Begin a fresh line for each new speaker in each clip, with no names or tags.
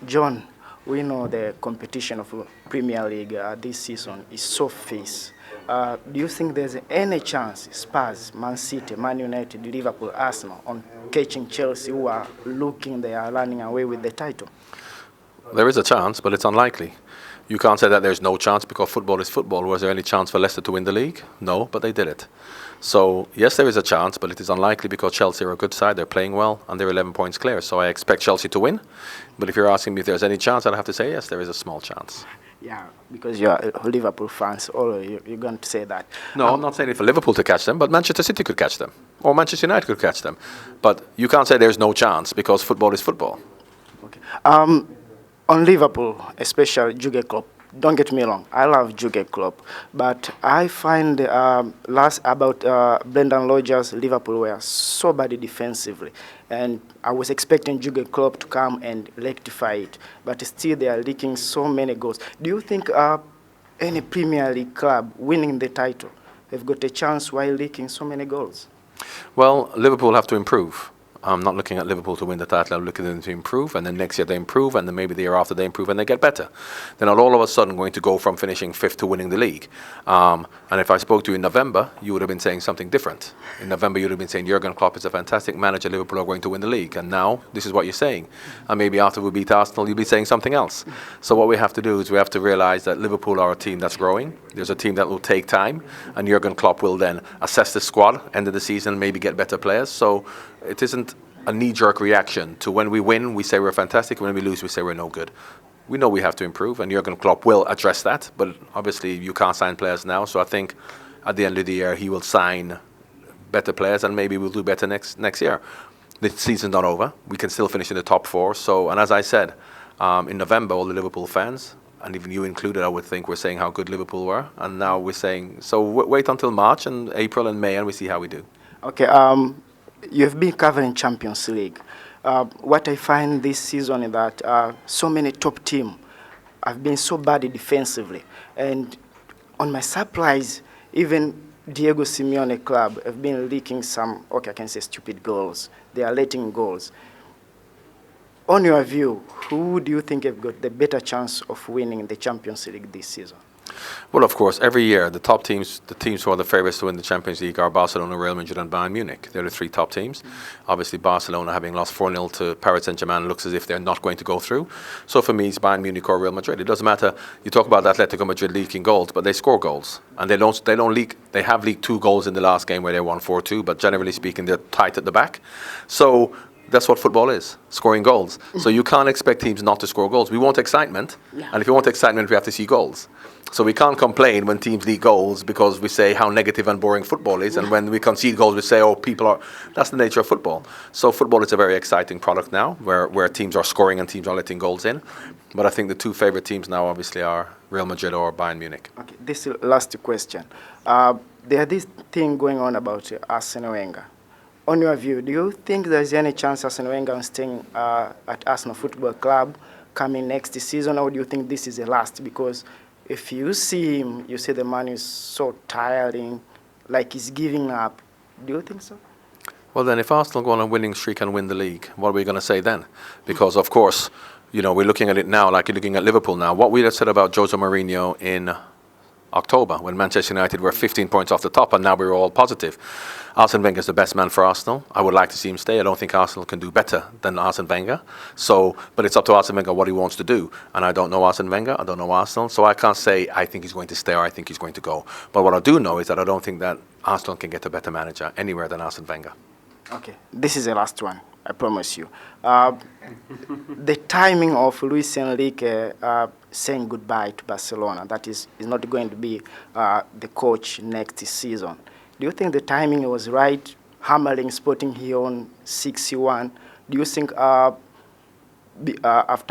John, we know the competition of Premier League this season is so fierce. Do you think there's any chance Spurs, Man City, Man United, Liverpool, Arsenal on catching Chelsea, who are looking, they are running away with the title?
There is a chance, but it's unlikely. You can't say that there's no chance because football is football. Was there any chance for Leicester to win the league? No, but they did it. So, yes, there is a chance, but it is unlikely because Chelsea are a good side. They're playing well, and they're 11 points clear. So I expect Chelsea to win. But if you're asking me if there's any chance, I'd have to say yes, there is a small chance.
Yeah, because you're Liverpool fans, you're going to say that.
No, I'm not saying it for Liverpool to catch them, but Manchester City could catch them. Or Manchester United could catch them. But you can't say there's no chance because football is football.
Okay. On Liverpool, especially Jurgen Klopp, don't get me wrong, I love Jurgen Klopp, but I find last about Brendan Rodgers, Liverpool were so bad defensively, and I was expecting Jurgen Klopp to come and rectify it, but still they are leaking so many goals. Do you think any Premier League club winning the title have got a chance while leaking so many goals?
Well, Liverpool have to improve. I'm not looking at Liverpool to win the title. I'm looking at them to improve, and then next year they improve, and then maybe the year after they improve and they get better. They're not all of a sudden going to go from finishing fifth to winning the league. And if I spoke to you in November, you would have been saying something different. In November, you would have been saying Jurgen Klopp is a fantastic manager. Liverpool are going to win the league, and now this is what you're saying. And maybe after we beat Arsenal, you'll be saying something else. So what we have to do is we have to realize that Liverpool are a team that's growing. There's a team that will take time, and Jurgen Klopp will then assess the squad, end of the season, maybe get better players. So it isn't a knee-jerk reaction to when we win, we say we're fantastic. When we lose, we say we're no good. We know we have to improve, and Jurgen Klopp will address that. But obviously, you can't sign players now. So I think at the end of the year, he will sign better players, and maybe we'll do better next year. The season's not over. We can still finish in the top four. So, and as I said, in November, all the Liverpool fans, and even you included, I would think, we're saying how good Liverpool were. And now we're saying, so wait until March and April and May, and we see how we do.
Okay. You've been covering Champions League. What I find this season is that so many top teams have been so bad defensively. And on my surprise, even Diego Simeone club have been leaking some, okay, I can say stupid goals. They are letting goals. On your view, who do you think have got the better chance of winning the Champions League this season?
Well, of course, every year the top teams, the teams who are the favourites to win the Champions League are Barcelona, Real Madrid and Bayern Munich. They're the three top teams. Obviously, Barcelona, having lost 4-0 to Paris Saint-Germain, looks as if they're not going to go through. So for me, it's Bayern Munich or Real Madrid. It doesn't matter. You talk about Atletico Madrid leaking goals, but they score goals. And they don't leak. They have leaked 2 goals in the last game where they won 4-2, but generally speaking, they're tight at the back. So that's what football is, scoring goals. So you can't expect teams not to score goals. We want excitement, and if you want excitement, we have to see goals. So we can't complain when teams leak goals because we say how negative and boring football is, and when we concede goals, we say, oh, people are... That's the nature of football. So football is a very exciting product now, where teams are scoring and teams are letting goals in. But I think the 2 favourite teams now obviously are Real Madrid or Bayern Munich.
Okay, this is last question. There's this thing going on about Arsene Wenger. On your view, do you think there's any chance Arsene Wenger is staying at Arsenal Football Club coming next season, or do you think this is the last? Because if you see him, you see the man is so tiring, like he's giving up. Do you think so?
Well, then, if Arsenal go on a winning streak and win the league, what are we going to say then? Because, of course, you know, we're looking at it now like you're looking at Liverpool now. What we had said about Jose Mourinho in October when Manchester United were 15 points off the top, and now we're all positive. Arsene Wenger is the best man for Arsenal. I would like to see him stay. I don't think Arsenal can do better than Arsene Wenger. So, but it's up to Arsene Wenger what he wants to do. And I don't know Arsene Wenger. I don't know Arsenal. So I can't say I think he's going to stay or I think he's going to go. But what I do know is that I don't think that Arsenal can get a better manager anywhere than Arsene Wenger.
Okay, this is the last one. I promise you. The timing of Luis Enrique saying goodbye to Barcelona, that is not going to be the coach next season. Do you think the timing was right, hammering Sporting here on 6-1? Do you think after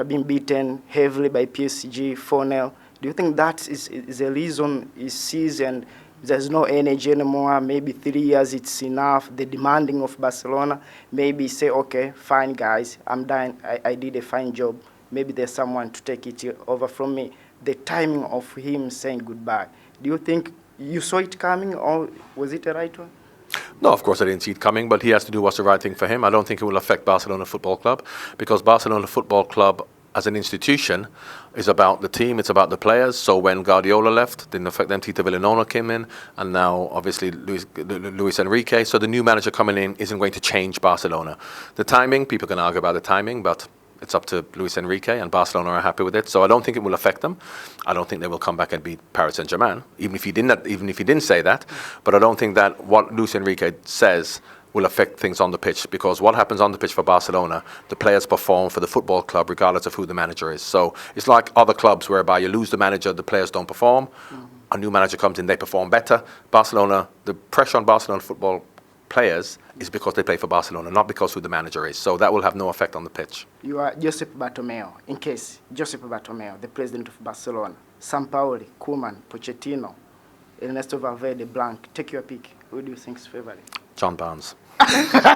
being beaten heavily by PSG 4-0, do you think that is the reason he sees and there's no energy anymore? Maybe 3 years it's enough, the demanding of Barcelona. Maybe say, okay, fine guys, I'm done, I did a fine job. Maybe there's someone to take it over from me. The timing of him saying goodbye, do you think you saw it coming, or was it the right one?
No, of course I didn't see it coming, but he has to do what's the right thing for him. I don't think it will affect Barcelona Football Club because Barcelona Football Club as an institution is about the team, it's about the players. So when Guardiola left, didn't affect them. Tito Vilanova came in, and now obviously Luis Enrique. So the new manager coming in isn't going to change Barcelona. The timing, people can argue about the timing, but it's up to Luis Enrique, and Barcelona are happy with it. So I don't think it will affect them. I don't think they will come back and beat Paris Saint-Germain, even if he didn't say that. But I don't think that what Luis Enrique says will affect things on the pitch, because what happens on the pitch for Barcelona, the players perform for the football club regardless of who the manager is. So it's like other clubs whereby you lose the manager, the players don't perform. A new manager comes in, they perform better. Barcelona, the pressure on Barcelona football players is because they play for Barcelona, not because who the manager is. So that will have no effect on the pitch.
You are Josep Bartomeu. In case Josep Bartomeu, the president of Barcelona, Sampaoli, Koeman, Pochettino, Ernesto Valverde, Blanc, take your pick. Who do you think is favorite?
John Barnes.